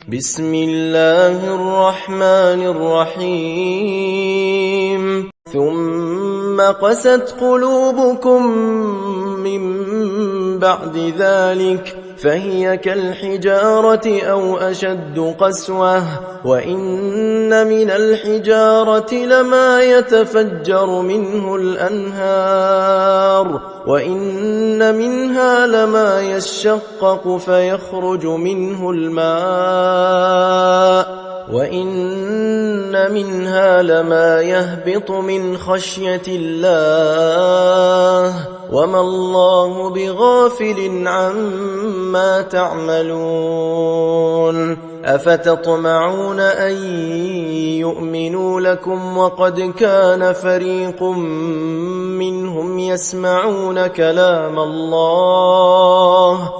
بسم الله الرحمن الرحيم ثم قست قلوبكم من بعد ذلك فهي كالحجارة أو أشد قسوة وإن من الحجارة لما يتفجر منه الأنهار وإن منها لما يشقق فيخرج منه الماء وإن منها لما يهبط من خشية الله وما الله بغافل عما تعملون أفتطمعون أن يؤمنوا لكم وقد كان فريق منهم يسمعون كلام الله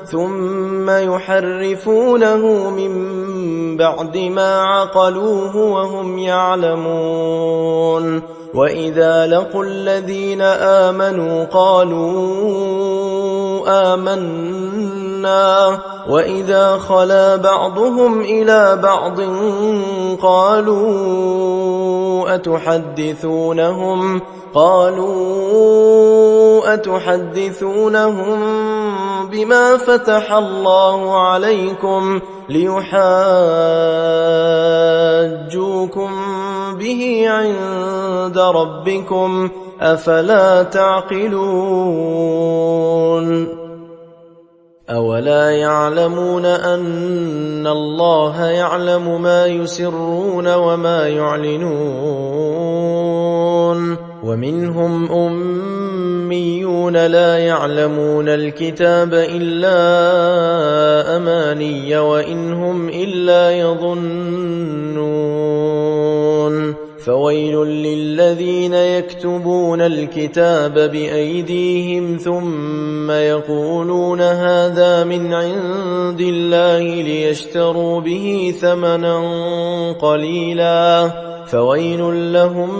ثم يحرفونه من بعد ما عقلوه وهم يعلمون وإذا لقوا الذين آمنوا قالوا آمنا وإذا خلا بعضهم إلى بعض قالوا أتحدثونهم بما فتح الله عليكم ليحاجوكم به عند ربكم أفلا تعقلون أولا يعلمون أن الله يعلم ما يسرون وما يعلنون ومنهم أميون لا يعلمون الكتاب إلا أماني وإن هم إلا يظنون فويل للذين يكتبون الكتاب بأيديهم ثم يقولون هذا من عند الله ليشتروا به ثمنا قليلا فويل لهم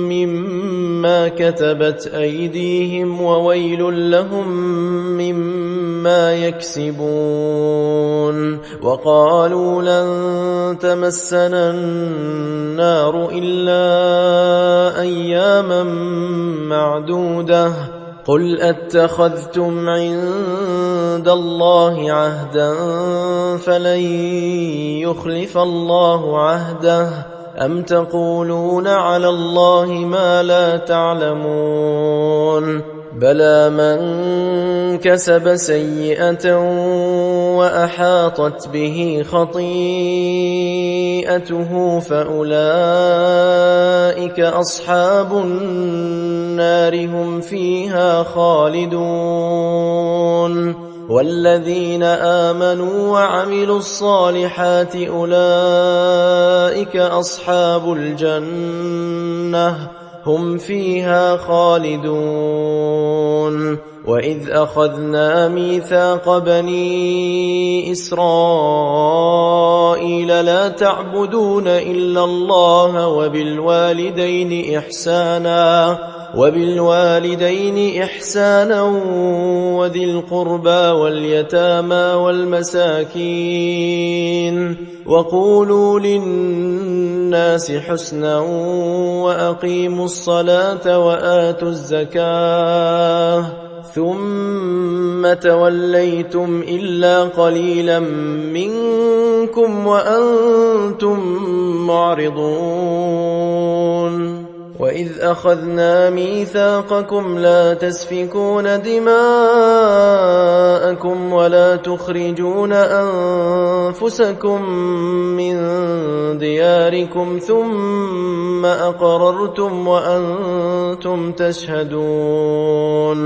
مما كتبت أيديهم وويل لهم مما يكسبون وقالوا لن تمسنا النار إلا أياما معدودة قل أتخذتم عند الله عهدا فلن يخلف الله عهده أم تقولون على الله ما لا تعلمون بلى من كسب سيئة وأحاطت به خطيئته فأولئك أصحاب النار هم فيها خالدون والذين آمنوا وعملوا الصالحات أولئك أصحاب الجنة هم فيها خالدون وإذ أخذنا ميثاق بني إسرائيل لا تعبدون إلا الله وبالوالدين إحسانا وذي القربى واليتامى والمساكين وقولوا للناس حسنا وأقيموا الصلاة وآتوا الزكاة ثم توليتم إلا قليلا منكم وأنتم معرضون وإذ أخذنا ميثاقكم لا تسفكون دماءكم ولا تخرجون أنفسكم من دياركم ثم أقررتم وأنتم تشهدون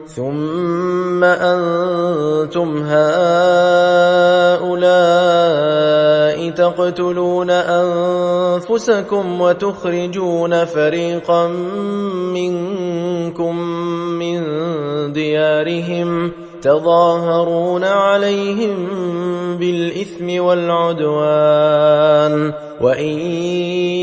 ثم أنتم هؤلاء تقتلون أنفسكم وتخرجون فريقا منكم من ديارهم تظاهرون عليهم بالإثم والعدوان وإن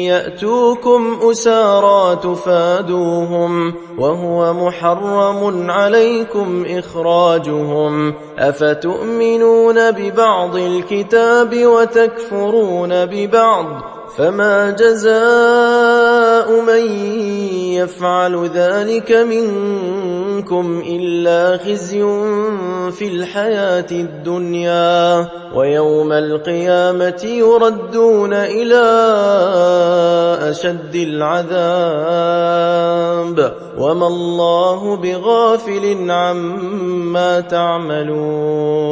يأتوكم أسارى تفادوهم وهو محرم عليكم إخراجهم أفتؤمنون ببعض الكتاب وتكفرون ببعض فما جزاء من يفعل ذلك منكم إلا خزي في الحياة الدنيا ويوم القيامة يردون إلى أشد العذاب وما الله بغافل عما تعملون